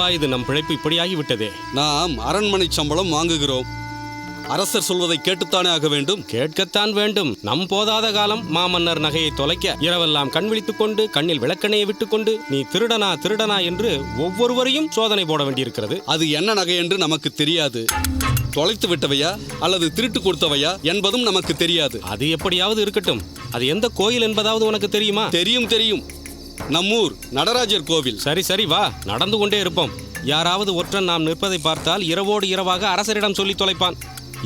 என்னப்பா இது, நம் பிழைப்பு இப்படியாகிவிட்டதே. நாம் அரண்மனை சம்பளம் வாங்குகிறோம். அரசர் சொல்வதை கேட்டுத்தானே ஆக வேண்டும். கேட்கத்தான் வேண்டும். நம் போதாத காலம் மாமன்னர் நகையை தொலைக்க இரவெல்லாம் கண் விழித்துக் கொண்டு கண்ணில் விளக்கணையை விட்டுக்கொண்டு நீ திருடனா திருடனா என்று ஒவ்வொருவரையும் சோதனை போட வேண்டியிருக்கிறது. அது என்ன நகை என்று நமக்கு தெரியாது. தொலைத்து விட்டவையா அல்லது திருட்டு கொடுத்தவையா என்பதும் நமக்கு தெரியாது. அது எப்படியாவது இருக்கட்டும். அது எந்த கோயில் என்பதாவது உனக்கு தெரியுமா? தெரியும் தெரியும், நம்மூர் நடராஜர் கோவில். சரி சரி, வா, நடந்து கொண்டே இருப்போம். யாராவது ஒற்றன் நாம் நிற்பதை பார்த்தால் இரவோடு இரவாக அரசரிடம் சொல்லி தொலைப்பான்.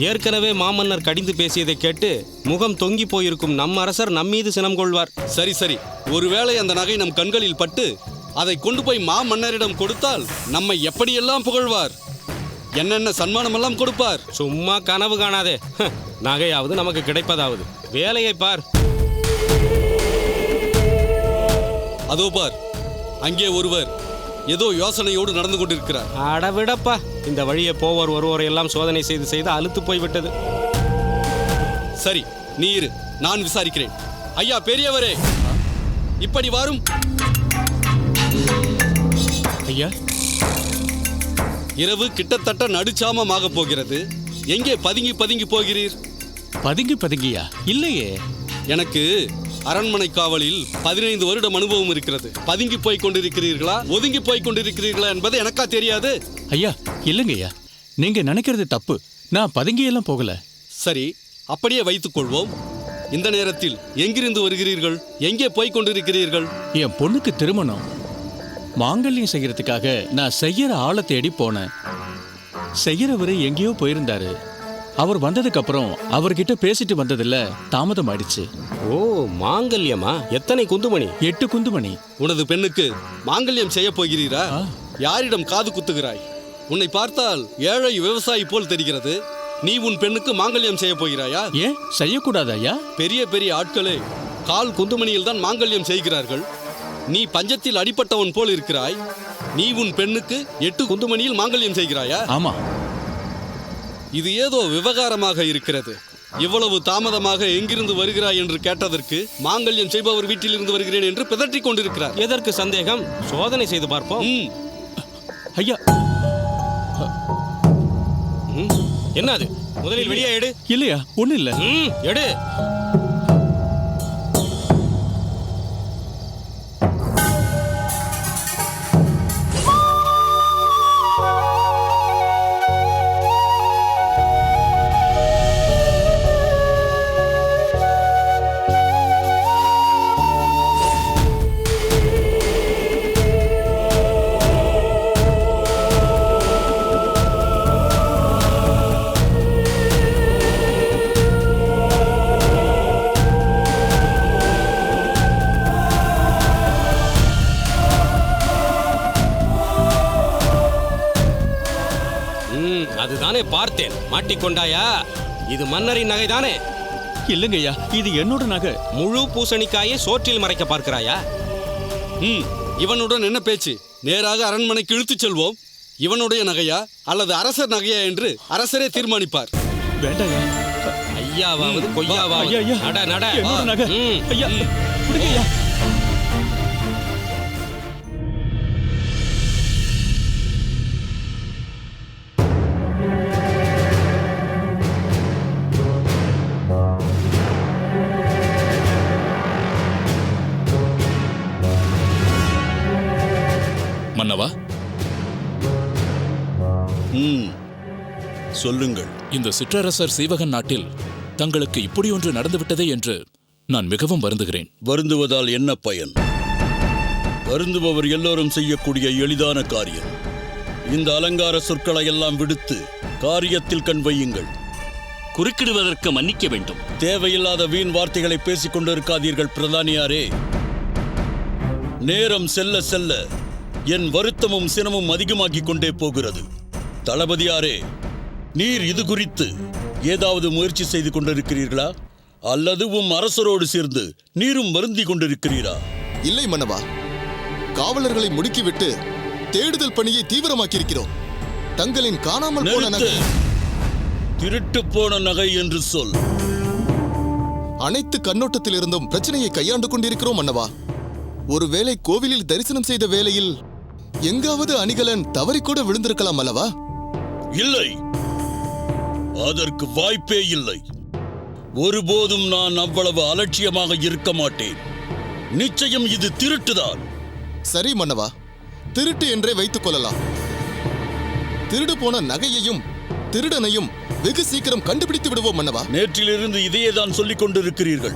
ஏற்கனவே மாமன்னர் கடிந்து பேசியதை கேட்டு முகம் தொங்கி போயிருக்கும் நம் அரசர் நம்மீது சினம் கொள்வார். சரி சரி, ஒருவேளை அந்த நகை நம் கண்களில் பட்டு அதை கொண்டு போய் மாமன்னரிடம் கொடுத்தால் நம்மை எப்படியெல்லாம் புகழ்வார், என்னென்ன சன்மானமெல்லாம் கொடுப்பார். சும்மா கனவு காணாதே. நகையாவது நமக்கு கிடைப்பதாவது. வேலையை பார். அதோ பார், அங்கே ஒருவர் ஏதோ யோசனையோடு நடந்து கொண்டிருக்கிறார். அடவிடப்பா, இந்த வழியை போவோர் ஒருவரை எல்லாம் சோதனை செய்து செய்து அலுத்து போய்விட்டது. சரி, நீ இரு, நான் விசாரிக்கிறேன். ஐயா பெரியவரே, இப்படி வாரும். ஐயா, இரவு கிட்டத்தட்ட நடுச்சாமமாக போகிறது. எங்கே பதுங்கி பதுங்கி போகிறீர்? பதுங்கியா? இல்லையே. எனக்கு அரண்மனை காவலில் 15 வருடம் அனுபவம் இருக்கிறது. பதுங்கி போய் கொண்டிருக்கிறீர்களா ஒதுங்கி போய் கொண்டிருக்கிறீர்களா என்பது எனக்கா தெரியாது. ஐயா, இல்லைங்க ஐயா, நீங்க நினைக்கிறது தப்பு. நான் பதுங்கியெல்லாம் போகல. சரி, அப்படியே வைத்துக் கொள்வோம். இந்த நேரத்தில் எங்கிருந்து வருகிறீர்கள்? எங்கே போய் கொண்டிருக்கிறீர்கள்? என் பொண்ணுக்கு திருமணம், மாங்கல்யம் செய்யறதுக்காக நான் செய்யற ஆளை தேடி போனேன். செய்யறவரு எங்கேயோ போயிருந்தாரு. அவர் வந்ததுக்கு அப்புறம் அவர்கிட்ட பேசிட்டு வந்ததுல தாமதம் ஆயிடுச்சு. ஓ, மாங்கல்யமா? எத்தனை குந்துமணி? 8 குந்துமணி. உனது பெண்ணுக்கு மாங்கல்யம் செய்ய போகிறீரா? யாரிடம் காது குத்துகிறாய்? உன்னை பார்த்தால் ஏழை விவசாயி போல் தெரிகிறது. நீ உன் பெண்ணுக்கு மாங்கல்யம் செய்ய போகிறாயா? ஏன் செய்யக்கூடாது ஐயா? பெரிய பெரிய ஆட்களே கால் குந்துமணியில் தான் மாங்கல்யம் செய்கிறார்கள். நீ பஞ்சத்தில் அடிபட்டவன் போல் இருக்கிறாய். நீ உன் பெண்ணுக்கு 8 குந்துமணியில் மாங்கல்யம் செய்கிறாயா? ஆமா. இது ஏதோ விவகாரமாக இருக்கிறது. இவ்வளவு தாமதமாக எங்கிருந்து வருகிறாய் என்று கேட்டதற்கு மாங்கல்யம் செய்பவர் வீட்டில் இருந்து வருகிறேன் என்று பிதற்றிக் கொண்டிருக்கிறார். எதற்கு சந்தேகம்? சோதனை செய்து பார்ப்போம். ஐயா, என்ன அது? முதலில் வெளியே எடு. இல்லையா, ஒண்ணு இல்ல. எடு. அதுதானே பார்த்தேன். மாட்டிக்கொண்டாயா? இது மன்னரின் நகைதானே? இல்லைங்கய்யா, இது என்னோட நகை. முழு பூசணிக்காயை சோற்றில் மறைக்க பார்க்கிறாயா? இவனுடன் என்ன பேச்சு? நேராக அரண்மனைக்கு இழுத்துச் செல்வோம். இவனுடைய நகையா அல்லது அரசர் நகையா என்று அரசரே தீர்மானிப்பார். வேண்டாயா? ஐயாவாவது கொய்யாவாவது. ஐயா, நட நட. என்னோட நகை. ஐயா, விடுங்கய்யா. மன்னவா, சொல்லுங்கள். இந்த சிற்றரசர் சீவகன் நாட்டில் தங்களுக்கு இப்படி ஒன்று நடந்துவிட்டதே என்று நான் மிகவும் வருந்துகிறேன். வருந்துவதால் என்ன பயன்? வருந்துபவர் எல்லோரும் செய்யக்கூடிய எளிதான காரியம். இந்த அலங்கார சொற்களை எல்லாம் விடுத்து காரியத்தில் கண் வையுங்கள். குறுக்கிடுவதற்கு மன்னிக்க வேண்டும். தேவையில்லாத வீண் வார்த்தைகளை பேசிக் கொண்டிருக்காதீர்கள் பிரதானியாரே. நேரம் செல்ல செல்ல என் வருத்தமும் சினமும் அதிகமாகிக் கொண்டே போகிறது. தளபதியாரே, நீர் இது குறித்து ஏதாவது முயற்சி செய்து கொண்டிருக்கிறீர்களா? அல்லது அரசரோடு சேர்ந்து நீரும் வருந்தி கொண்டிருக்கிறீரா? இல்லை மன்னவா, காவலர்களை முடுக்கிவிட்டு தேடுதல் பணியை தீவிரமாக்கியிருக்கிறோம். தங்களின் காணாமல் போன நகை. திருட்டு போன நகை என்று சொல். அனைத்து கண்ணோட்டத்தில் இருந்தும் பிரச்சனையை கையாண்டு கொண்டிருக்கிறோம் மன்னவா. ஒருவேளை கோவிலில் தரிசனம் செய்த வேளையில் எங்காவது அணிகலன் தவறிக்கூட விழுந்திருக்கலாம் அல்லவா? இல்லை, அதற்கு வாய்ப்பே இல்லை. ஒருபோதும் நான் அவ்வளவு அலட்சியமாக இருக்க மாட்டேன். நிச்சயம் இது திருட்டுதான். சரி மன்னவா, திருட்டு என்றே வைத்துக் கொள்ளலாம். திருடு போன நகையையும் திருடனையும் வெகு சீக்கிரம் கண்டுபிடித்து விடுவோம் மன்னவா. நேற்றிலிருந்து இதையே தான் சொல்லிக் கொண்டிருக்கிறீர்கள்.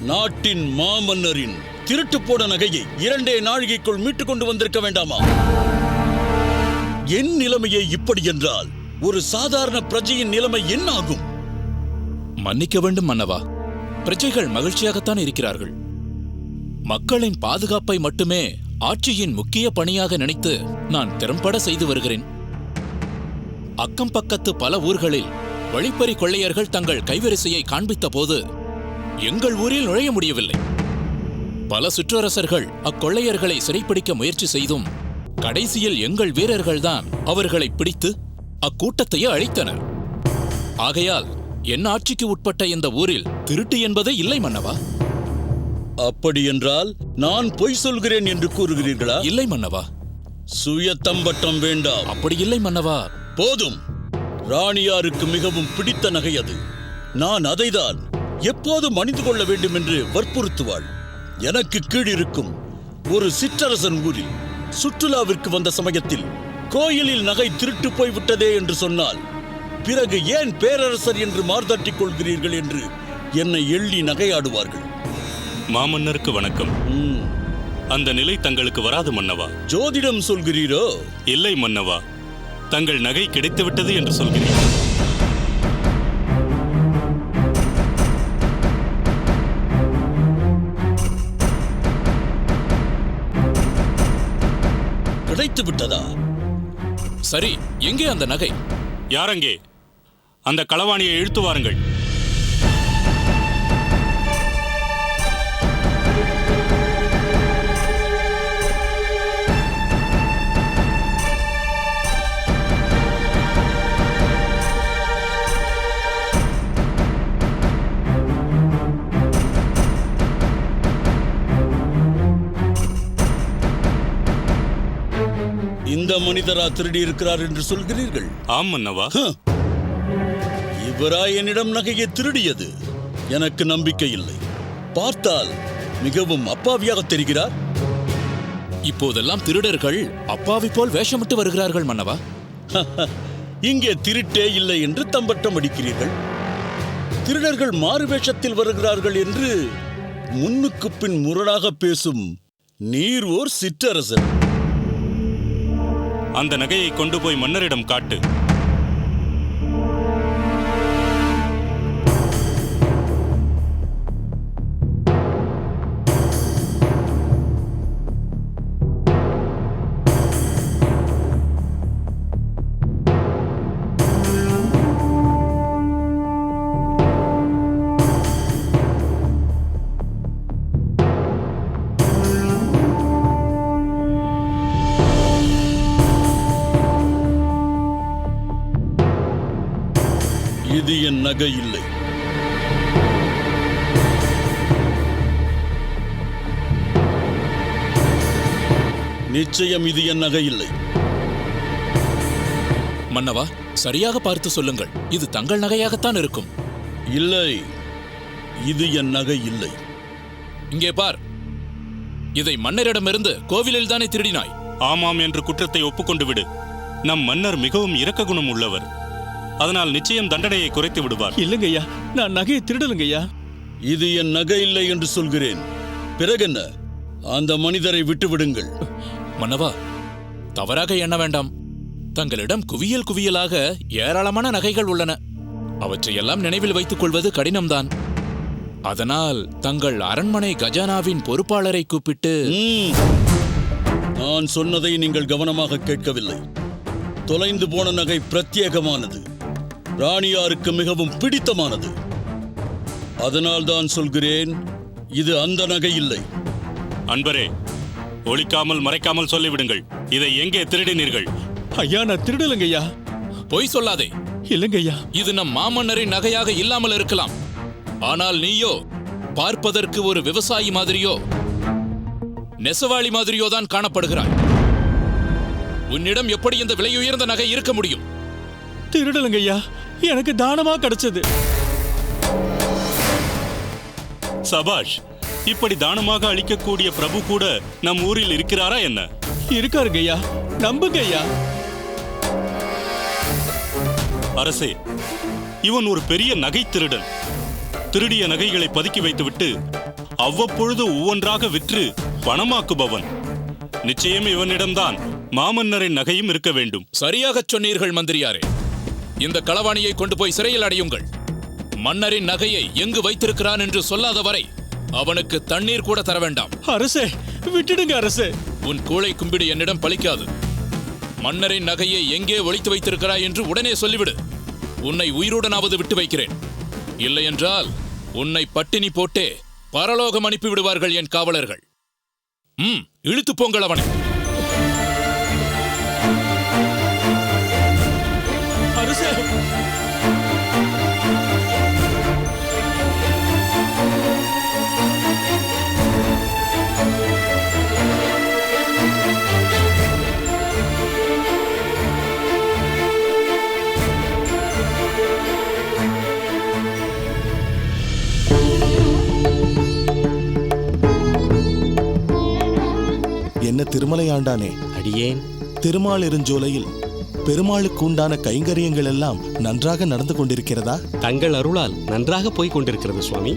நாட்டின் மாமன்னரின் திருட்டு போன நகையை 2 நாழிகைக்குள் மீட்டுக் கொண்டு வந்திருக்க வேண்டாமா? என் நிலைமையே இப்படி என்றால் ஒரு சாதாரண பிரஜையின் நிலைமை என்ன ஆகும்? மன்னிக்க வேண்டும் மன்னவா, பிரஜைகள் மகிழ்ச்சியாகத்தான் இருக்கிறார்கள். மக்களின் பாதுகாப்பை மட்டுமே ஆட்சியின் முக்கிய பணியாக நினைத்து நான் திறம்பட செய்து வருகிறேன். அக்கம் பக்கத்து பல ஊர்களில் வழிப்பறி கொள்ளையர்கள் தங்கள் கைவரிசையை காண்பித்த போது எங்கள் ஊரில் நுழைய முடியவில்லை. பல சிற்றரசர்கள் அக்கொள்ளையர்களை சிறைப்பிடிக்க முயற்சி செய்தும் கடைசியில் எங்கள் வீரர்கள்தான் அவர்களை பிடித்து அக்கூட்டத்தையே அழித்தனர். ஆகையால் என் ஆட்சிக்கு உட்பட்ட இந்த ஊரில் திருட்டு என்பதே இல்லை மன்னவா. அப்படி என்றால் நான் பொய் சொல்கிறேன் என்று கூறுகிறீர்களா? இல்லை மன்னவா. சுயத்தம்பட்டம் வேண்டாம். அப்படி இல்லை மன்னவா. போதும். ராணியாருக்கு மிகவும் பிடித்த நகை அது. நான் அதைதான் எப்போதும் அணிந்து கொள்ள வேண்டும் என்று வற்புறுத்துவாள். எனக்கு கீழ் இருக்கும் ஒரு சிற்றரசன் ஊரில் சுற்றுலாவிற்கு வந்த சமயத்தில் கோயிலில் நகை திருட்டு போய்விட்டதே என்று சொன்னால் பிறகு ஏன் பேரரசர் என்று மார்தட்டிக் கொள்கிறீர்கள் என்று என்னை எள்ளி நகையாடுவார்கள். மாமன்னருக்கு வணக்கம். அந்த நிலை தங்களுக்கு வராது மன்னவா. ஜோதிடம் சொல்கிறீரோ? இல்லை மன்னவா, தங்கள் நகை கிடைத்துவிட்டது என்று சொல்கிறேன். கிடைத்து விட்டதா? சரி, எங்கே அந்த நகை? யாரங்கே? அந்த களவாணியை இழுத்து வாருங்கள். இந்த மனிதரா திருடி இருக்கிறார் என்று சொல்கிறீர்கள்? ஆம் மன்னவா. இவரா என்னிடம் நகையை திருடியது? எனக்கு நம்பிக்கை இல்லை. பார்த்தால் மிகவும் அப்பாவியாக தெரிகிறார். இப்போதெல்லாம் திருடர்கள் அப்பாவி போல் வேஷமிட்டு வருகிறார்கள் மன்னவா. இங்கே திருட்டே இல்லை என்று தம்பட்டம் அடிக்கிறீர்கள். திருடர்கள் மாறு வேஷத்தில் வருகிறார்கள் என்று முன்னுக்கு பின் முரணாக பேசும் நீர் ஓர் சிற்றரசர். அந்த நகையை கொண்டு போய் மன்னரிடம் காட்டு. இது என் நகை இல்லை. நிச்சயம் இது என் நகை இல்லை. மன்னவா, சரியாக பார்த்து சொல்லுங்கள். இது தங்கள் நகையாகத்தான் இருக்கும். இல்லை, இது என் நகை இல்லை. இங்கே பார், இதை மன்னரிடமிருந்து கோவிலில் தானே திருடினாய்? ஆமாம் என்று குற்றத்தை ஒப்புக்கொண்டு விடு. நம் மன்னர் மிகவும் இரக்க குணம் உள்ளவர். அதனால் நிச்சயம் தண்டனையை குறைத்து விடுவார். இல்லைங்கய்யா, நான் நகையை திருடலுங்கய்யா. இது என் நகை இல்லை என்று சொல்கிறேன். பிறகென்ன? அந்த மனிதரை விட்டு விடுங்கள். மன்னவா, தவறாக எண்ண வேண்டாம். தங்களிடம் குவியல் குவியலாக ஏராளமான நகைகள் உள்ளன. அவற்றையெல்லாம் நினைவில் வைத்துக் கொள்வது கடினம்தான். அதனால் தங்கள் அரண்மனை கஜானாவின் பொறுப்பாளரை கூப்பிட்டு... நான் சொன்னதை நீங்கள் கவனமாக கேட்கவில்லை. தொலைந்து போன நகை பிரத்யேகமானது. ராணியாருக்கு மிகவும் பிடித்தமானது. அதனால் தான் சொல்கிறேன், இது அந்த நகை இல்லை. அன்பரே, ஒளிக்காமல் மறைக்காமல் சொல்லிவிடுங்கள். இதை எங்கே திருடினீர்கள்? ஐயா, நான் திருடலுங்கய்யா. பொய் சொல்லாதே. இல்லைங்கய்யா. இது நம் மாமன்னரின் நகையாக இல்லாமல் இருக்கலாம். ஆனால் நீயோ பார்ப்பதற்கு ஒரு விவசாயி மாதிரியோ நெசவாளி மாதிரியோ தான் காணப்படுகிறாய். உன்னிடம் எப்படி இந்த விலையுயர்ந்த நகை இருக்க முடியும்? திருடலங்க ஐயா, எனக்கு தானமா கிடைச்சது. சபாஷ்! இப்படி தானமாக அளிக்கக்கூடிய பிரபு கூட நம் ஊரில் இருக்கிறாரா என்ன? இருக்காருங்க ஐயா, நம்புங்க ஐயா. அரசே, இவன் ஒரு பெரிய நகை திருடன். திருடிய நகைகளை பதுக்கி வைத்துவிட்டு அவ்வப்பொழுது ஒவ்வொன்றாக விற்று பணமாக்குபவன். நிச்சயம் இவனிடம்தான் மாமன்னரின் நகையும் இருக்க வேண்டும். சரியாகச் சொன்னீர்கள் மந்திரியாரே. இந்த களவாணியை கொண்டு போய் சிறையில் அடையுங்கள். மன்னரின் நகையை எங்கு வைத்திருக்கிறான் என்று சொல்லாத வரை அவனுக்கு தண்ணீர் கூட தர வேண்டாம். அரசே, விட்டுடுங்க அரசே. உன் கூளை கும்பிடு என்னிடம் பலிக்காது. மன்னரின் நகையை எங்கே ஒளித்து வைத்திருக்கிறாய் என்று உடனே சொல்லிவிடு. உன்னை உயிருடனாவது விட்டு வைக்கிறேன். இல்லையென்றால் உன்னை பட்டினி போட்டே பரலோகம் அனுப்பி விடுவார்கள் என் காவலர்கள். இழுத்து போங்கள் அவனை. அரசே, என்ன திருமலையாண்டானே, அடியேன். திருமாலிருஞ்சோலையில் பெருமாளுக்கு உண்டான கைங்கரியங்கள் எல்லாம் நன்றாக நடந்து கொண்டிருக்கிறதா? தங்கள் அருளால் நன்றாக போய்க் கொண்டிருக்கிறது சுவாமி.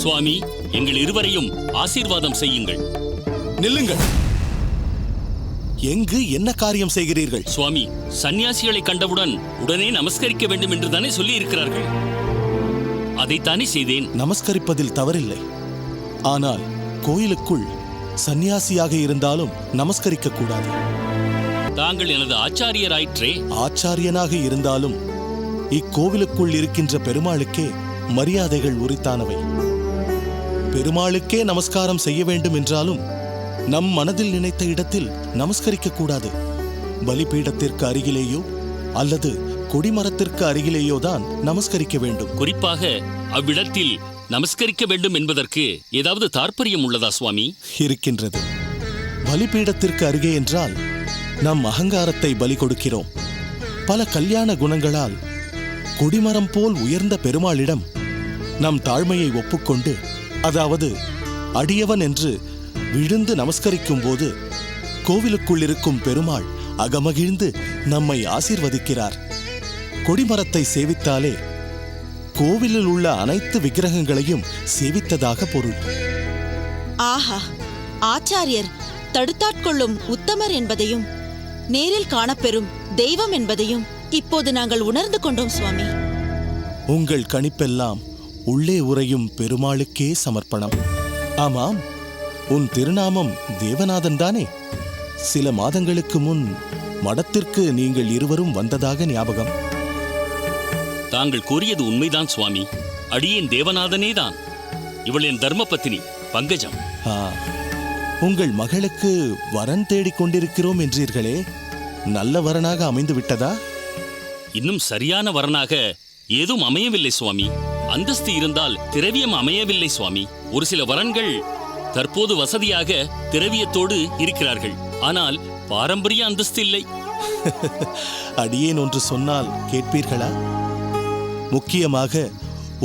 சுவாமி, எங்கள் இருவரையும் ஆசீர்வாதம் செய்யுங்கள். நில்லுங்கள். எங்கு என்ன காரியம் செய்கிறீர்கள்? சுவாமி, சந்நியாசிகளை கண்டவுடன் உடனே நமஸ்கரிக்க வேண்டும் என்று தானே சொல்லி இருக்கிறார்கள். அதைத்தானே செய்தேன். நமஸ்கரிப்பதில் தவறில்லை. ஆனால் கோயிலுக்குள் சந்நியாசியாக இருந்தாலும் நமஸ்கரிக்க கூடாது. தாங்கள் எனது ஆச்சாரியராயிற்றே. ஆச்சாரியனாக இருந்தாலும் இக்கோவிலுக்குள் இருக்கின்ற பெருமாளுக்கே மரியாதைகள் உரித்தானவை. பெருமாளுக்கே நமஸ்காரம் செய்ய வேண்டும் என்றாலும் நம் மனதில் நினைத்த இடத்தில் நமஸ்கரிக்க கூடாது. பலிபீடத்திற்கு அருகிலேயோ அல்லது கொடிமரத்திற்கு அருகிலேயோ தான் நமஸ்கரிக்க வேண்டும். குறிப்பாக அவ்விடத்தில் நமஸ்கரிக்க வேண்டும் என்பதற்கு ஏதாவது தாற்பயம் உள்ளதா சுவாமி? இருக்கின்றது. பலிபீடத்திற்கு அருகே என்றால் நம் அகங்காரத்தை பலி கொடுக்கிறோம். பல கல்யாண குணங்களால் கொடிமரம் போல் உயர்ந்த பெருமாளிடம் நம் தாழ்மையை ஒப்புக்கொண்டு, அதாவது அடியவன் என்று விழுந்து நமஸ்கரிக்கும் போது கோவிலுக்குள் இருக்கும் பெருமாள் அகமகிழ்ந்து நம்மை ஆசீர்வதிக்கிறார். கொடிமரத்தை சேவித்தாலே கோவிலில் உள்ள அனைத்து விக்கிரகங்களையும் சேவித்ததாக பொருள். ஆஹா, ஆச்சாரியர் தடுத்தாட்கொள்ளும் உத்தமர் என்பதையும் நேரில் காணப்பெறும் தெய்வம் என்பதையும் இப்போது நாங்கள் உணர்ந்து கொண்டோம் சுவாமி. உங்கள் கணிப்பெல்லாம் உள்ளே உறையும் பெருமாளுக்கே சமர்ப்பணம். ஆமாம், உன் திருநாமம் தேவநாதன் தானே? சில மாதங்களுக்கு முன் மடத்திற்கு நீங்கள் இருவரும் வந்ததாக ஞாபகம். தாங்கள் கூறியது உண்மைதான் சுவாமி. அடியேன் தேவநாதனே தான். இவள் என் தர்மபத்தினி பங்கஜம். உங்கள் மகளுக்கு வரன் தேடிக் கொண்டிருக்கிறோம் என்றீர்களே, நல்ல வரனாக அமைந்து விட்டதா? இன்னும் சரியான வரனாக ஏதும் அமையவில்லை சுவாமி. அந்தஸ்து இருந்தால் திரவியம் அமையவில்லை சுவாமி. ஒரு சில வரன்கள் தற்போது வசதியாக திரவியத்தோடு இருக்கிறார்கள். ஆனால் பாரம்பரிய அந்தஸ்து இல்லை. அடியேன் ஒன்று சொன்னால் கேட்பீர்களா? முக்கியமாக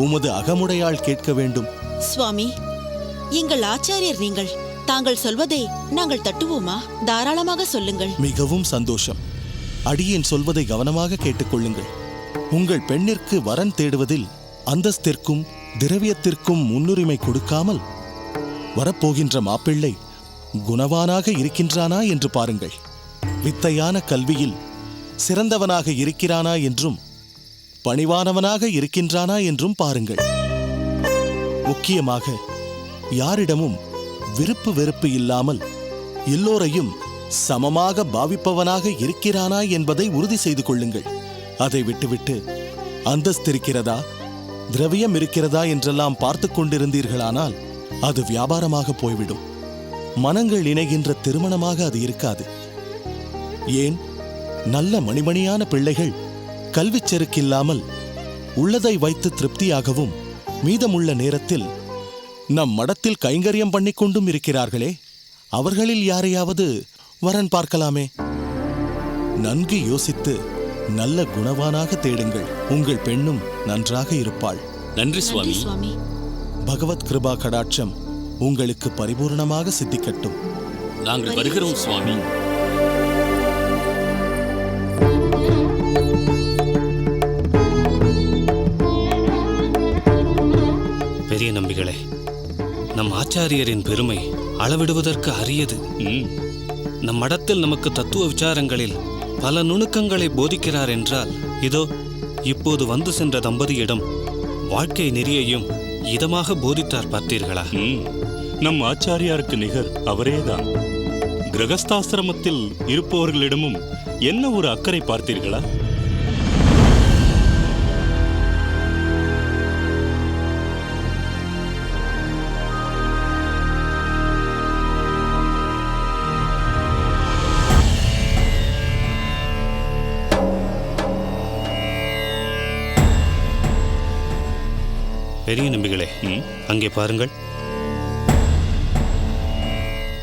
உமது அகமுடையால் கேட்க வேண்டும். சுவாமி, எங்கள் ஆச்சாரியர் நீங்கள். தாங்கள் சொல்வதை நாங்கள் தட்டுவோமா? தாராளமாக சொல்லுங்கள். மிகவும் சந்தோஷம். அடியேன் சொல்வதை கவனமாக கேட்டுக்கொள்ளுங்கள். உங்கள் பெண்ணிற்கு வரன் தேடுவதில் அந்தஸ்திற்கும் திரவியத்திற்கும் முன்னுரிமை கொடுக்காமல் வரப்போகின்ற மாப்பிள்ளை குணவானாக இருக்கின்றானா என்று பாருங்கள். வித்தையான கல்வியில் சிறந்தவனாக இருக்கிறானா என்றும் பணிவானவனாக இருக்கின்றானா என்றும் பாருங்கள். முக்கியமாக யாரிடமும் விருப்பு வெறுப்பு இல்லாமல் எல்லோரையும் சமமாக பாவிப்பவனாக இருக்கிறானா என்பதை உறுதி செய்து கொள்ளுங்கள். அதை விட்டுவிட்டு அந்தஸ்திருக்கிறதா திரவியம் இருக்கிறதா என்றெல்லாம் பார்த்து கொண்டிருந்தீர்களானால் அது வியாபாரமாக போய்விடும். மனங்கள் இணைகின்ற திருமணமாக அது இருக்காது. ஏன், நல்ல மணிமணியான பிள்ளைகள் கல்விச் செருக்கில்லாமல் உள்ளதை வைத்து திருப்தியாகவும் மீதமுள்ள நேரத்தில் நம் மடத்தில் கைங்கரியம் பண்ணிக் கொண்டும் இருக்கிறார்களே, அவர்களில் யாரையாவது வரன் பார்க்கலாமே. நன்கு யோசித்து நல்ல குணவானாக தேடுங்கள். உங்கள் பெண்ணும் நன்றாக இருப்பாள். நன்றி சுவாமி. சுவாமி, பகவத் கிருபா கடாட்சம் உங்களுக்கு பரிபூர்ணமாக சித்திக்கட்டும். நாங்கள் வருகிறோம் சுவாமி. பெரிய நம்பிகளே, நம் ஆச்சாரியரின் பெருமை அளவிடுவதற்கு அரியது. நம் மடத்தில் நமக்கு தத்துவ விசாரங்களில் பல நுணுக்கங்களை போதிக்கிறார் என்றால், இதோ இப்போது வந்து சென்ற தம்பதியிடம் வாழ்க்கை நெறியையும் இதமாக போதித்தார் பார்த்தீர்களா? நம் ஆச்சாரியாருக்கு நிகர் அவரேதான். கிரகஸ்தாசிரமத்தில் இருப்பவர்களிடமும் என்ன ஒரு அக்கறை பார்த்தீர்களா? பெரிய நம்பிகளே, அங்கே பாருங்கள்.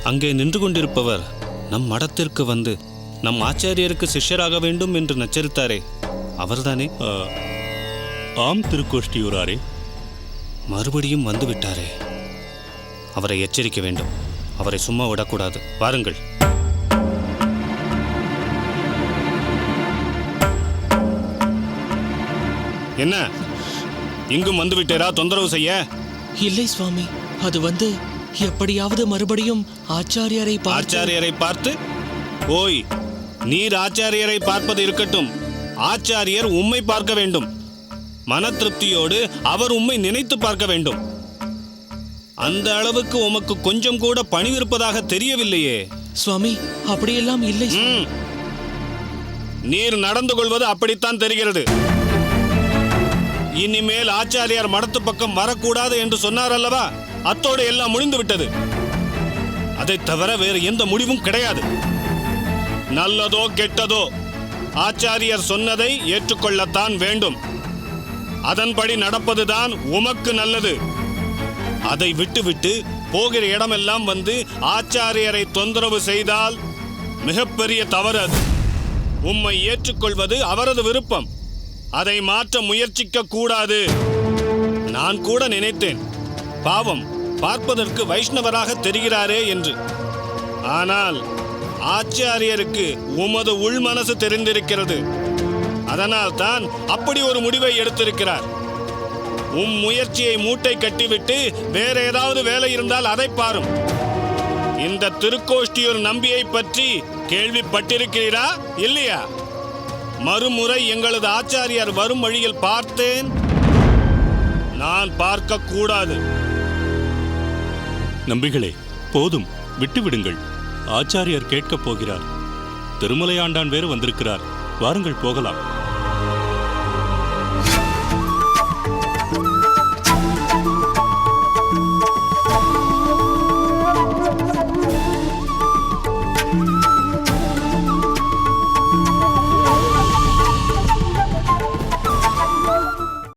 அங்கே நின்று கொண்டிருப்பவர் நம் மடத்திற்கு வந்து நம் ஆச்சாரியருக்கு சிஷ்யராக வேண்டும் என்று நச்சரித்தாரே, அவர்தானே? ஆம் திருக்கோஷ்டியூராரே. மறுபடியும் வந்து விட்டாரே. அவரை எச்சரிக்க வேண்டும். அவரை சும்மா விடக்கூடாது. வாருங்கள். என்ன, இங்கும் வந்து விட்டேரா தொந்தரவு செய்ய? இல்லை சுவாமி, அது எப்படியாவது மறுபடியும் ஆச்சாரியரை பார்த்து ஓய், நீர் ஆச்சாரியரை பார்ப்பது இருக்கட்டும், ஆச்சாரியர் உம்மை பார்க்க வேண்டும். மன திருப்தியோடு அவர் உம்மை நினைத்து பார்க்க வேண்டும். அந்த அளவுக்கு உமக்கு கொஞ்சம் கூட பணிவிருப்பதாக தெரியவில்லையே. சுவாமி, அப்படியெல்லாம் இல்லை. நீர் நடந்து கொள்வது அப்படித்தான் தெரிகிறது. இனிமேல் ஆச்சாரியார் மடத்து பக்கம் வரக்கூடாது என்று சொன்னார் அல்லவா? அத்தோடு எல்லாம் முடிந்து விட்டது. அதை தவிர வேறு எந்த முடிவும் கிடையாது. நல்லதோ கெட்டதோ ஆச்சாரியர் சொன்னதை ஏற்றுக்கொள்ளத்தான் வேண்டும். அதன்படி நடப்பதுதான் உமக்கு நல்லது. அதை விட்டுவிட்டு போகிற இடமெல்லாம் வந்து ஆச்சாரியரை தொந்தரவு செய்தால் மிகப்பெரிய தவறு அது. உம்மை ஏற்றுக்கொள்வது அவரது விருப்பம். அதை மாற்ற முயற்சிக்க கூடாது. நான் கூட நினைத்தேன், பாவம், பார்ப்பதற்கு வைஷ்ணவராக தெரிகிறாரே என்று. ஆனால் ஆச்சாரியருக்கு உமது உள் மனசு தெரிந்திருக்கிறது. அதனால் தான் அப்படி ஒரு முடிவை எடுத்திருக்கிறார். முயற்சியை மூட்டை கட்டிவிட்டு வேற ஏதாவது வேலை இருந்தால் அதை பாரும். இந்த திருக்கோஷ்டியூர் நம்பியை பற்றி கேள்விப்பட்டிருக்கிறீரா இல்லையா? மறுமுறை எங்களது ஆச்சாரியார் வரும் வழியில் பார்த்தேன், நான் பார்க்க கூடாது. நம்பிகளே, போதும், விட்டுவிடுங்கள். ஆச்சாரியார் கேட்கப் போகிறார். திருமலையாண்டான் வேறு வந்திருக்கிறார். வாருங்கள், போகலாம்.